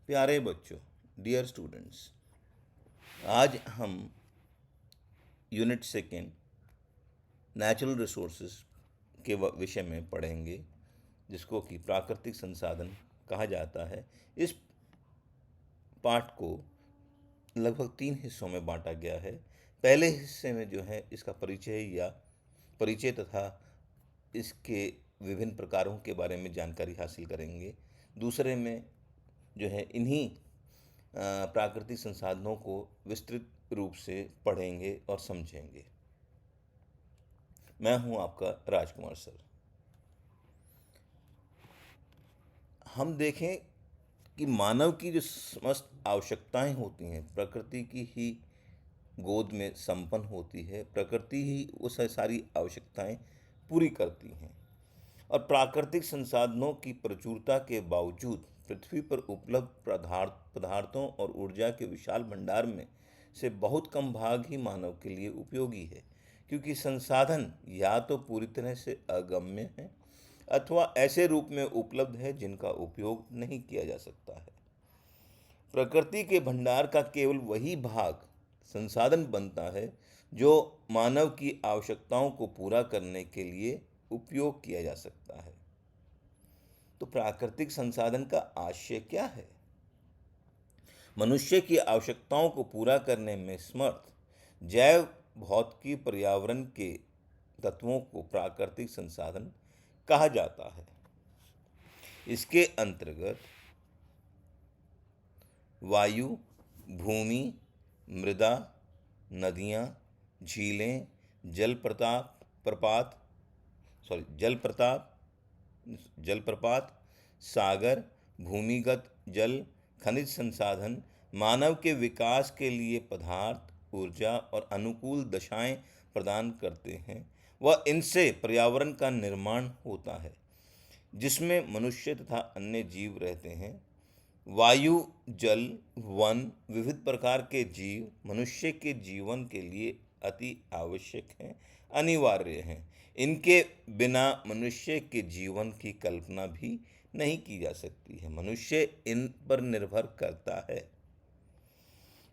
प्यारे बच्चों, dear students, आज हम यूनिट सेकेंड नेचुरल रिसोर्सेज के विषय में पढ़ेंगे, जिसको कि प्राकृतिक संसाधन कहा जाता है। इस पाठ को लगभग 3 हिस्सों में बांटा गया है। पहले हिस्से में जो है इसका परिचय तथा इसके विभिन्न प्रकारों के बारे में जानकारी हासिल करेंगे। दूसरे में जो है इन्हीं प्राकृतिक संसाधनों को विस्तृत रूप से पढ़ेंगे और समझेंगे। मैं हूं आपका राजकुमार सर। हम देखें कि मानव की जो समस्त आवश्यकताएं होती हैं प्रकृति की ही गोद में संपन्न होती है। प्रकृति ही उस सारी आवश्यकताएं पूरी करती हैं और प्राकृतिक संसाधनों की प्रचुरता के बावजूद पृथ्वी पर उपलब्ध पदार्थों और ऊर्जा के विशाल भंडार में से बहुत कम भाग ही मानव के लिए उपयोगी है, क्योंकि संसाधन या तो पूरी तरह से अगम्य है अथवा ऐसे रूप में उपलब्ध है जिनका उपयोग नहीं किया जा सकता है। प्रकृति के भंडार का केवल वही भाग संसाधन बनता है जो मानव की आवश्यकताओं को पूरा करने के लिए उपयोग किया जा सकता है। तो प्राकृतिक संसाधन का आशय क्या है? मनुष्य की आवश्यकताओं को पूरा करने में समर्थ जैव भौतिकी पर्यावरण के तत्वों को प्राकृतिक संसाधन कहा जाता है। इसके अंतर्गत वायु, भूमि, मृदा, नदियाँ, झीलें, जलप्रपात, सागर, भूमिगत जल, खनिज संसाधन मानव के विकास के लिए पदार्थ, ऊर्जा और अनुकूल दशाएं प्रदान करते हैं। वह इनसे पर्यावरण का निर्माण होता है जिसमें मनुष्य तथा अन्य जीव रहते हैं। वायु, जल, वन, विविध प्रकार के जीव मनुष्य के जीवन के लिए अति आवश्यक हैं, अनिवार्य हैं। इनके बिना मनुष्य के जीवन की कल्पना भी नहीं की जा सकती है। मनुष्य इन पर निर्भर करता है।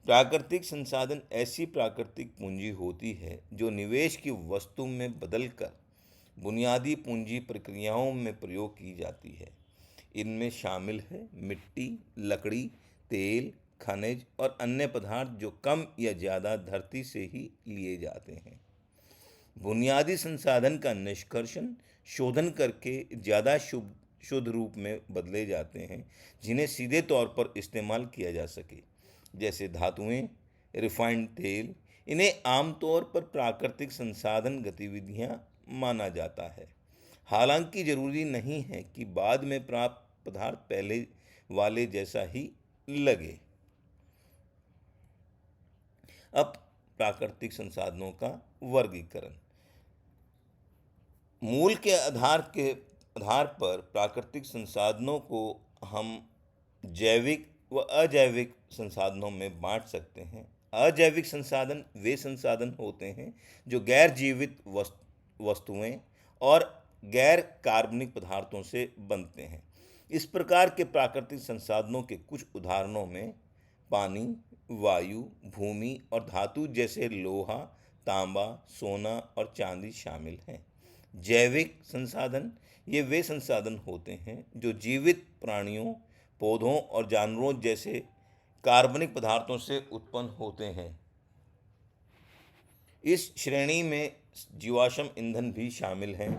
प्राकृतिक संसाधन ऐसी प्राकृतिक पूंजी होती है जो निवेश की वस्तु में बदलकर बुनियादी पूंजी प्रक्रियाओं में प्रयोग की जाती है। इनमें शामिल है मिट्टी, लकड़ी, तेल, खनिज और अन्य पदार्थ जो कम या ज़्यादा धरती से ही लिए जाते हैं। बुनियादी संसाधन का निष्कर्षण शोधन करके ज़्यादा शुद्ध रूप में बदले जाते हैं, जिन्हें सीधे तौर पर इस्तेमाल किया जा सके, जैसे धातुएं, रिफाइंड तेल। इन्हें आमतौर पर प्राकृतिक संसाधन गतिविधियां माना जाता है। हालांकि जरूरी नहीं है कि बाद में प्राप्त पदार्थ पहले वाले जैसा ही लगे। अब प्राकृतिक संसाधनों का वर्गीकरण। मूल के आधार पर प्राकृतिक संसाधनों को हम जैविक व अजैविक संसाधनों में बांट सकते हैं। अजैविक संसाधन वे संसाधन होते हैं जो गैर जीवित वस्तुएं और गैर कार्बनिक पदार्थों से बनते हैं। इस प्रकार के प्राकृतिक संसाधनों के कुछ उदाहरणों में पानी, वायु, भूमि और धातु जैसे लोहा, तांबा, सोना और चांदी शामिल हैं। जैविक संसाधन ये वे संसाधन होते हैं जो जीवित प्राणियों, पौधों और जानवरों जैसे कार्बनिक पदार्थों से उत्पन्न होते हैं। इस श्रेणी में जीवाश्म ईंधन भी शामिल हैं,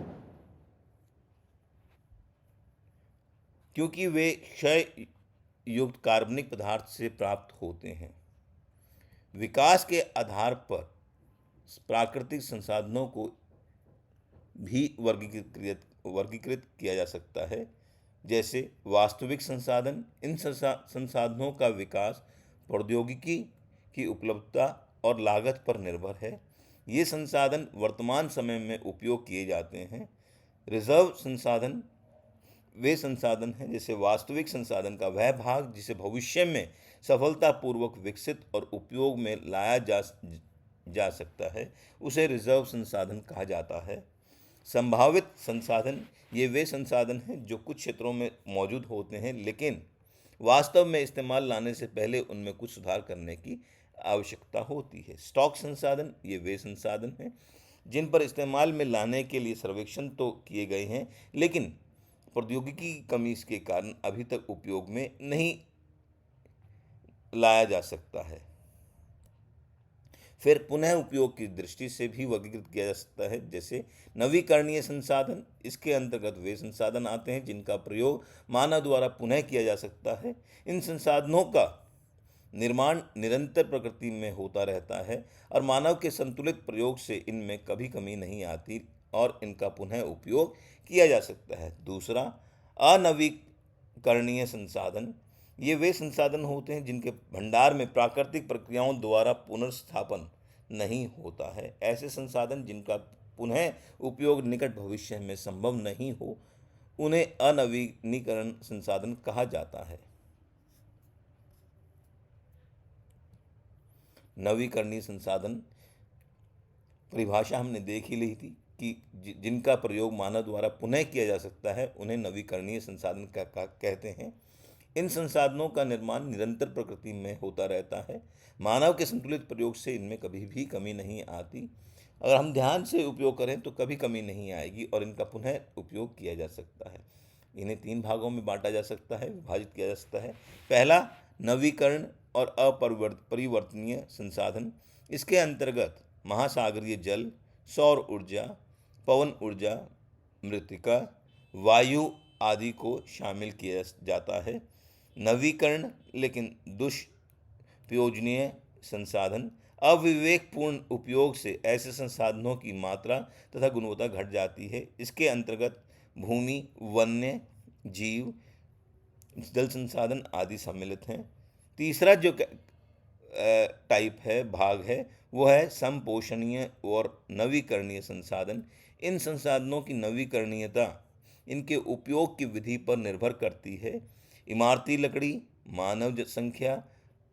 क्योंकि वे क्षय युक्त कार्बनिक पदार्थ से प्राप्त होते हैं। विकास के आधार पर प्राकृतिक संसाधनों को भी वर्गीकृत किया जा सकता है, जैसे वास्तविक संसाधन। इन संसाधनों का विकास प्रौद्योगिकी की उपलब्धता और लागत पर निर्भर है। ये संसाधन वर्तमान समय में उपयोग किए जाते हैं। रिजर्व संसाधन वे संसाधन हैं जैसे वास्तविक संसाधन का वह भाग जिसे भविष्य में सफलतापूर्वक विकसित और उपयोग में लाया जा सकता है, उसे रिजर्व संसाधन कहा जाता है। संभावित संसाधन ये वे संसाधन हैं जो कुछ क्षेत्रों में मौजूद होते हैं लेकिन वास्तव में इस्तेमाल लाने से पहले उनमें कुछ सुधार करने की आवश्यकता होती है। स्टॉक संसाधन ये वे संसाधन हैं जिन पर इस्तेमाल में लाने के लिए सर्वेक्षण तो किए गए हैं, लेकिन प्रौद्योगिकी की कमी के कारण अभी तक उपयोग में नहीं लाया जा सकता है। फिर पुनः उपयोग की दृष्टि से भी वर्गीकृत किया जा सकता है, जैसे नवीकरणीय संसाधन। इसके अंतर्गत वे संसाधन आते हैं जिनका प्रयोग मानव द्वारा पुनः किया जा सकता है। इन संसाधनों का निर्माण निरंतर प्रकृति में होता रहता है और मानव के संतुलित प्रयोग से इनमें कभी कमी नहीं आती और इनका पुनः उपयोग किया जा सकता है। दूसरा, अनवीकरणीय संसाधन। ये वे संसाधन होते हैं जिनके भंडार में प्राकृतिक प्रक्रियाओं द्वारा पुनर्स्थापन नहीं होता है। ऐसे संसाधन जिनका पुनः उपयोग निकट भविष्य में संभव नहीं हो, उन्हें अनवीनीकरण संसाधन कहा जाता है। नवीकरणीय संसाधन परिभाषा हमने देख ही ली थी कि जिनका प्रयोग मानव द्वारा पुनः किया जा सकता है उन्हें नवीकरणीय संसाधन कहते हैं। इन संसाधनों का निर्माण निरंतर प्रकृति में होता रहता है। मानव के संतुलित प्रयोग से इनमें कभी भी कमी नहीं आती। अगर हम ध्यान से उपयोग करें तो कभी कमी नहीं आएगी और इनका पुनः उपयोग किया जा सकता है। इन्हें 3 भागों में बांटा जा सकता है, विभाजित किया जा सकता है। पहला, नवीकरण और अपरिवर्तनीय संसाधन। इसके अंतर्गत महासागरीय जल, सौर ऊर्जा, पवन ऊर्जा, मृत्तिका, वायु आदि को शामिल किया जाता है। नवीकरण लेकिन दुष्प्रयोजनीय संसाधन। अविवेकपूर्ण उपयोग से ऐसे संसाधनों की मात्रा तथा गुणवत्ता घट जाती है। इसके अंतर्गत भूमि, वन्य जीव, जल संसाधन आदि सम्मिलित हैं। तीसरा जो भाग है वो है संपोषणीय और नवीकरणीय संसाधन। इन संसाधनों की नवीकरणीयता इनके उपयोग की विधि पर निर्भर करती है। इमारती लकड़ी, मानव संख्या,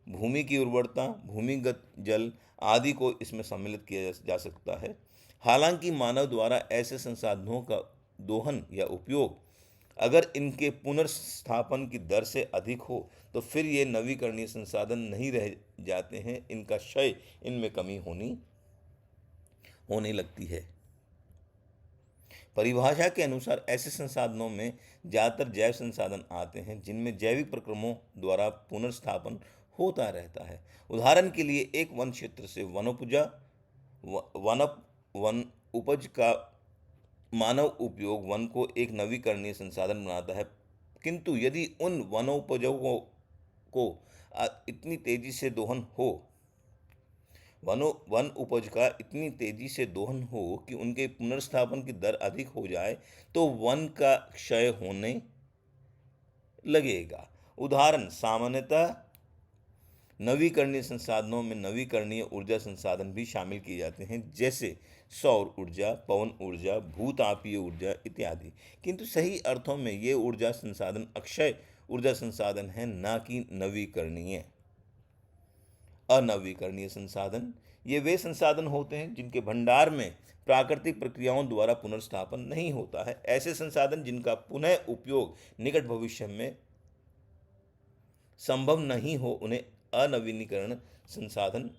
भूमि की उर्वरता, भूमिगत जल आदि को इसमें सम्मिलित किया जा सकता है। हालांकि मानव द्वारा ऐसे संसाधनों का दोहन या उपयोग अगर इनके पुनर्स्थापन की दर से अधिक हो तो फिर ये नवीकरणीय संसाधन नहीं रह जाते हैं, इनका क्षय इनमें कमी होने लगती है। परिभाषा के अनुसार ऐसे संसाधनों में ज़्यादातर जैव संसाधन आते हैं जिनमें जैविक प्रक्रमों द्वारा पुनर्स्थापन होता रहता है। उदाहरण के लिए एक वन क्षेत्र से वन उपज का मानव उपयोग वन को एक नवीकरणीय संसाधन बनाता है, किंतु यदि उन वनोपजों को इतनी तेजी से दोहन हो वन उपज का इतनी तेजी से दोहन हो कि उनके पुनर्स्थापन की दर अधिक हो जाए तो वन का क्षय होने लगेगा। उदाहरण, सामान्यतः नवीकरणीय संसाधनों में नवीकरणीय ऊर्जा संसाधन भी शामिल किए जाते हैं, जैसे सौर ऊर्जा, पवन ऊर्जा, भूतापीय ऊर्जा इत्यादि। किंतु सही अर्थों में ये ऊर्जा संसाधन अक्षय ऊर्जा संसाधन है, न कि नवीकरणीय। अनवीकरणीय संसाधन ये वे संसाधन होते हैं जिनके भंडार में प्राकृतिक प्रक्रियाओं द्वारा पुनर्स्थापन नहीं होता है। ऐसे संसाधन जिनका पुनः उपयोग निकट भविष्य में संभव नहीं हो उन्हें अनवीनीकरण संसाधन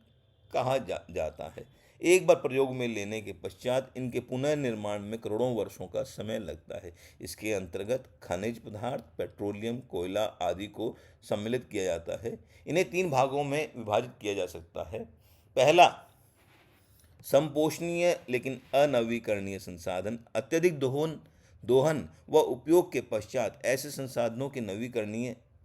कहा जाता है। एक बार प्रयोग में लेने के पश्चात इनके पुनर्निर्माण में करोड़ों वर्षों का समय लगता है। इसके अंतर्गत खनिज पदार्थ, पेट्रोलियम, कोयला आदि को सम्मिलित किया जाता है। इन्हें 3 भागों में विभाजित किया जा सकता है। पहला, संपोषणीय लेकिन अनवीकरणीय संसाधन। अत्यधिक दोहन व उपयोग के पश्चात ऐसे संसाधनों के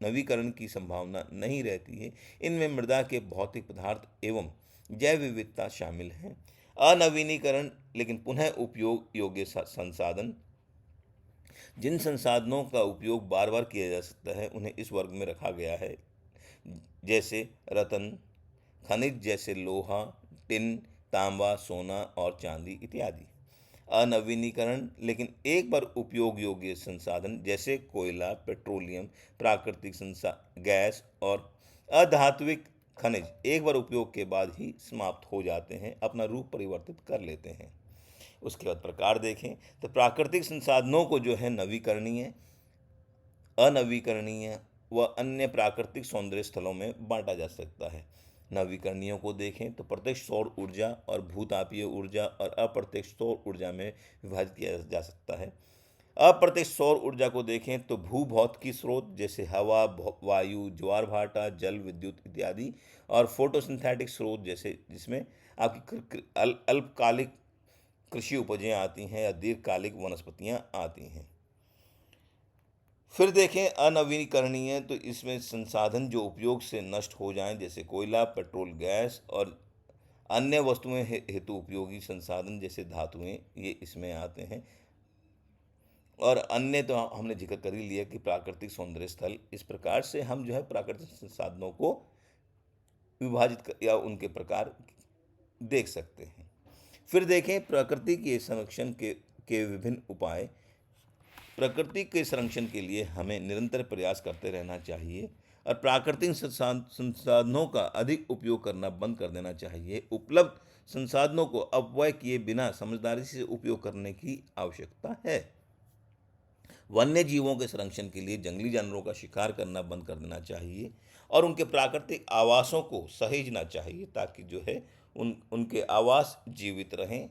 नवीकरण की संभावना नहीं रहती है। इनमें मृदा के भौतिक पदार्थ एवं जैव विविधता शामिल हैं। अनवीनीकरण लेकिन पुनः उपयोग योग्य संसाधन। जिन संसाधनों का उपयोग बार बार किया जा सकता है उन्हें इस वर्ग में रखा गया है, जैसे रत्न, खनिज जैसे लोहा, टिन, तांबा, सोना और चांदी इत्यादि। अनवीनीकरण लेकिन एक बार उपयोग योग्य संसाधन जैसे कोयला, पेट्रोलियम, प्राकृतिक गैस और अधात्विक खनिज एक बार उपयोग के बाद ही समाप्त हो जाते हैं, अपना रूप परिवर्तित कर लेते हैं। उसके बाद प्रकार देखें तो प्राकृतिक संसाधनों को जो है नवीकरणीय, अनवीकरणीय व अन्य प्राकृतिक सौंदर्य स्थलों में बांटा जा सकता है। नवीकरणीयों को देखें तो प्रत्यक्ष सौर ऊर्जा और भूतापीय ऊर्जा और अप्रत्यक्ष सौर ऊर्जा में विभाजित किया जा सकता है। अप्रत्यक्ष सौर ऊर्जा को देखें तो भूभौतिकी स्रोत जैसे हवा, वायु, ज्वार भाटा, जल विद्युत इत्यादि, और फोटोसिंथेटिक स्रोत जैसे जिसमें आपकी अल्पकालिक कृषि उपजें आती हैं या दीर्घकालिक वनस्पतियां आती हैं। फिर देखें अनवीनीकरणीय, तो इसमें संसाधन जो उपयोग से नष्ट हो जाएं जैसे कोयला, पेट्रोल, गैस और अन्य वस्तुएं हेतु उपयोगी संसाधन जैसे धातुएं, ये इसमें आते हैं। और अन्य तो हमने जिक्र कर ही लिया कि प्राकृतिक सौंदर्य स्थल, इस प्रकार से हम जो है प्राकृतिक संसाधनों को या उनके प्रकार देख सकते हैं। फिर देखें प्रकृति के संरक्षण के विभिन्न उपाय। प्रकृति के संरक्षण के लिए हमें निरंतर प्रयास करते रहना चाहिए और प्राकृतिक संसाधनों का अधिक उपयोग करना बंद कर देना चाहिए। उपलब्ध संसाधनों को अपव्यय किए बिना समझदारी से उपयोग करने की आवश्यकता है। वन्य जीवों के संरक्षण के लिए जंगली जानवरों का शिकार करना बंद कर देना चाहिए और उनके प्राकृतिक आवासों को सहेजना चाहिए ताकि जो है उनके आवास जीवित रहें,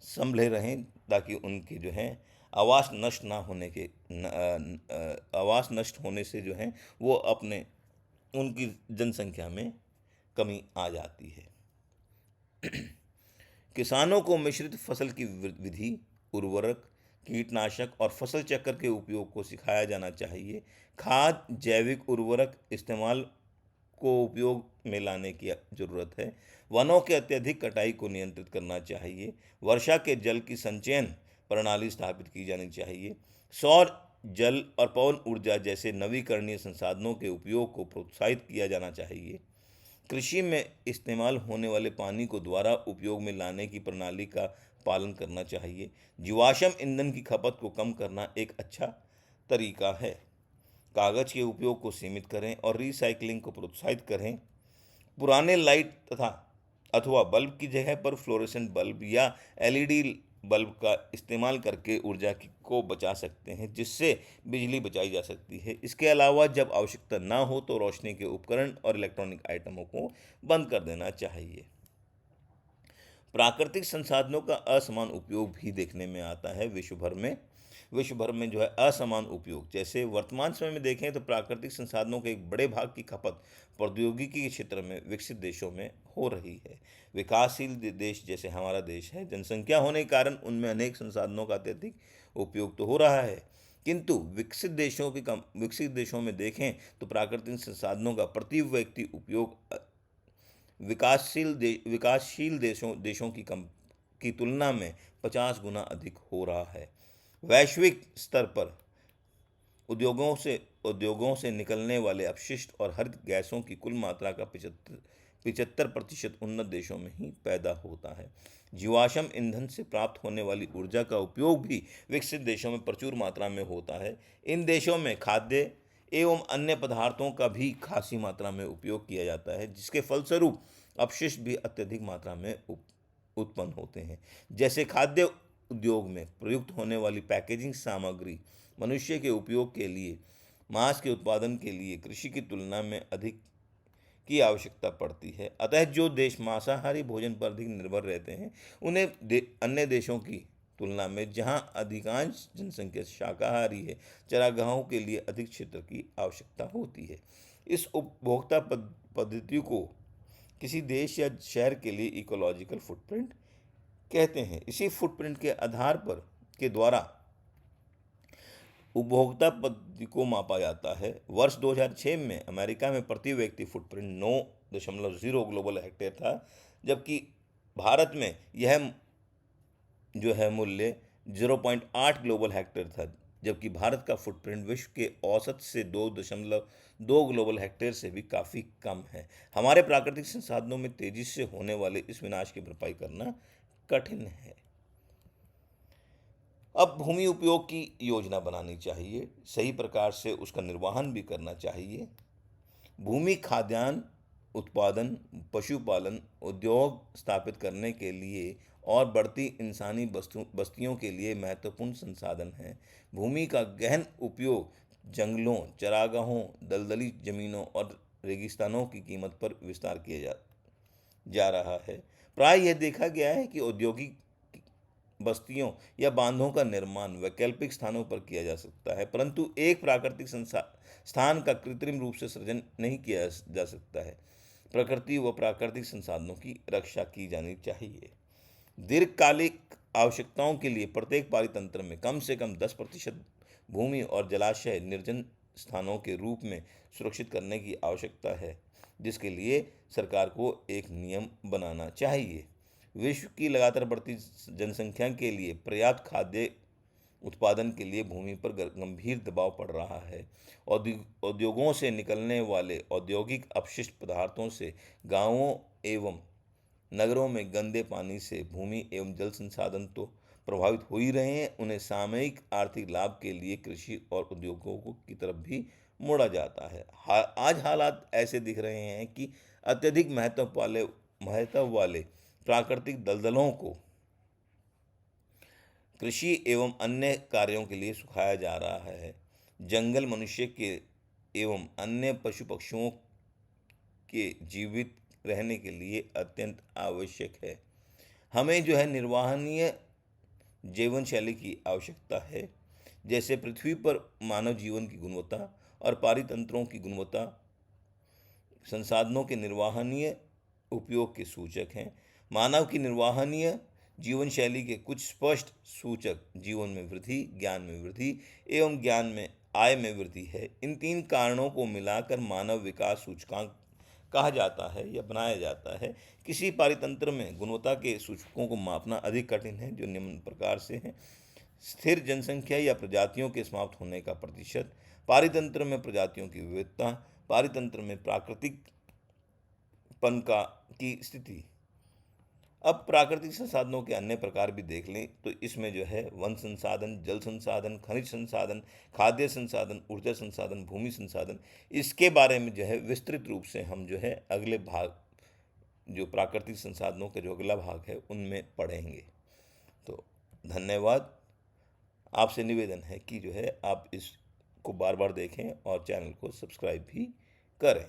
संभले रहें, ताकि उनके जो है आवास नष्ट ना होने के आवास नष्ट होने से जो है वो अपने उनकी जनसंख्या में कमी आ जाती है। किसानों को मिश्रित फसल की विधि, उर्वरक, कीटनाशक और फसल चक्र के उपयोग को सिखाया जाना चाहिए। खाद, जैविक उर्वरक इस्तेमाल को उपयोग में लाने की जरूरत है। वनों के अत्यधिक कटाई को नियंत्रित करना चाहिए। वर्षा के जल की संचयन प्रणाली स्थापित की जानी चाहिए। सौर, जल और पवन ऊर्जा जैसे नवीकरणीय संसाधनों के उपयोग को प्रोत्साहित किया जाना चाहिए। कृषि में इस्तेमाल होने वाले पानी को दोबारा उपयोग में लाने की प्रणाली का पालन करना चाहिए। जीवाश्म ईंधन की खपत को कम करना एक अच्छा तरीका है। कागज़ के उपयोग को सीमित करें और रिसाइकलिंग को प्रोत्साहित करें। पुराने लाइट अथवा बल्ब की जगह पर फ्लोरेसेंट बल्ब या एलईडी बल्ब का इस्तेमाल करके ऊर्जा को बचा सकते हैं, जिससे बिजली बचाई जा सकती है। इसके अलावा जब आवश्यकता ना हो तो रोशनी के उपकरण और इलेक्ट्रॉनिक आइटमों को बंद कर देना चाहिए। प्राकृतिक संसाधनों का असमान उपयोग भी देखने में आता है विश्व भर में जो है असमान उपयोग। जैसे वर्तमान समय में देखें तो प्राकृतिक संसाधनों के एक बड़े भाग की खपत प्रौद्योगिकी के क्षेत्र में विकसित देशों में हो रही है। विकासशील देश जैसे हमारा देश है, जनसंख्या होने के कारण उनमें अनेक संसाधनों का अत्यधिक उपयोग तो हो रहा है, किंतु विकसित देशों में देखें तो प्राकृतिक संसाधनों का प्रति व्यक्ति उपयोग विकासशील देशों की तुलना में 50 गुना अधिक हो रहा है। वैश्विक स्तर पर उद्योगों से निकलने वाले अपशिष्ट और हरित गैसों की कुल मात्रा का 75% उन्नत देशों में ही पैदा होता है। जीवाश्म ईंधन से प्राप्त होने वाली ऊर्जा का उपयोग भी विकसित देशों में प्रचुर मात्रा में होता है। इन देशों में खाद्य एवं अन्य पदार्थों का भी खासी मात्रा में उपयोग किया जाता है, जिसके फलस्वरूप अपशिष्ट भी अत्यधिक मात्रा में उत्पन्न होते हैं। जैसे खाद्य उद्योग में प्रयुक्त होने वाली पैकेजिंग सामग्री मनुष्य के उपयोग के लिए, मांस के उत्पादन के लिए कृषि की तुलना में अधिक की आवश्यकता पड़ती है। अतः जो देश मांसाहारी भोजन पर अधिक निर्भर रहते हैं, उन्हें अन्य देशों की तुलना में जहां अधिकांश जनसंख्या शाकाहारी है, चरागाहों के लिए अधिक क्षेत्र की आवश्यकता होती है। इस उपभोक्ता पद्धति को किसी देश या शहर के लिए इकोलॉजिकल फुटप्रिंट कहते हैं। इसी फुटप्रिंट के आधार पर के द्वारा उपभोक्ता पद्धति को मापा जाता है। वर्ष 2006 में अमेरिका में प्रति व्यक्ति फुटप्रिंट 9.0 ग्लोबल हेक्टेयर था, जबकि भारत में यह जो है मूल्य 0.8 ग्लोबल हेक्टेयर था, जबकि भारत का फुटप्रिंट विश्व के औसत से 2.2 ग्लोबल हेक्टेयर से भी काफ़ी कम है। हमारे प्राकृतिक संसाधनों में तेजी से होने वाले इस विनाश की भरपाई करना कठिन है। अब भूमि उपयोग की योजना बनानी चाहिए, सही प्रकार से उसका निर्वहन भी करना चाहिए। भूमि खाद्यान्न उत्पादन, पशुपालन, उद्योग स्थापित करने के लिए और बढ़ती इंसानी बस्तियों के लिए महत्वपूर्ण संसाधन है। भूमि का गहन उपयोग जंगलों, चरागाहों, दलदली जमीनों और रेगिस्तानों की कीमत पर विस्तार किया जा रहा है। प्राय यह देखा गया है कि औद्योगिक बस्तियों या बांधों का निर्माण वैकल्पिक स्थानों पर किया जा सकता है, परंतु एक प्राकृतिक स्थान का कृत्रिम रूप से सृजन नहीं किया जा सकता है। प्रकृति व प्राकृतिक संसाधनों की रक्षा की जानी चाहिए। दीर्घकालिक आवश्यकताओं के लिए प्रत्येक पारितंत्र में कम से कम 10% भूमि और जलाशय निर्जन स्थानों के रूप में सुरक्षित करने की आवश्यकता है, जिसके लिए सरकार को एक नियम बनाना चाहिए। विश्व की लगातार बढ़ती जनसंख्या के लिए पर्याप्त खाद्य उत्पादन के लिए भूमि पर गंभीर दबाव पड़ रहा है। उद्योगों से निकलने वाले औद्योगिक अपशिष्ट पदार्थों से गांवों एवं नगरों में गंदे पानी से भूमि एवं जल संसाधन तो प्रभावित हो ही रहे हैं, उन्हें सामयिक आर्थिक लाभ के लिए कृषि और उद्योगों की तरफ भी मोड़ा जाता है। आज हालात ऐसे दिख रहे हैं कि अत्यधिक महत्व वाले प्राकृतिक दलदलों को कृषि एवं अन्य कार्यों के लिए सुखाया जा रहा है। जंगल मनुष्य के एवं अन्य पशु पक्षियों के जीवित रहने के लिए अत्यंत आवश्यक है। हमें जो है निर्वहनीय जीवन शैली की आवश्यकता है, जैसे पृथ्वी पर मानव जीवन की गुणवत्ता और पारितंत्रों की गुणवत्ता संसाधनों के निर्वहनीय उपयोग के सूचक हैं। मानव की निर्वहनीय जीवन शैली के कुछ स्पष्ट सूचक जीवन में वृद्धि, ज्ञान में वृद्धि एवं ज्ञान में आय में वृद्धि है। इन तीन कारणों को मिलाकर मानव विकास सूचकांक कहा जाता है या बनाया जाता है। किसी पारितंत्र में गुणवत्ता के सूचकों को मापना अधिक कठिन है, जो निम्न प्रकार से हैं। स्थिर जनसंख्या या प्रजातियों के समाप्त होने का प्रतिशत, पारितंत्र में प्रजातियों की विविधता, पारितंत्र में प्राकृतिक पन की स्थिति। अब प्राकृतिक संसाधनों के अन्य प्रकार भी देख लें तो इसमें जो है वन संसाधन, जल संसाधन, खनिज संसाधन, खाद्य संसाधन, ऊर्जा संसाधन, भूमि संसाधन, इसके बारे में जो है विस्तृत रूप से हम जो है अगले भाग, जो प्राकृतिक संसाधनों का जो अगला भाग है उनमें पढ़ेंगे। तो धन्यवाद। आपसे निवेदन है कि जो है आप इसको बार बार देखें और चैनल को सब्सक्राइब भी करें।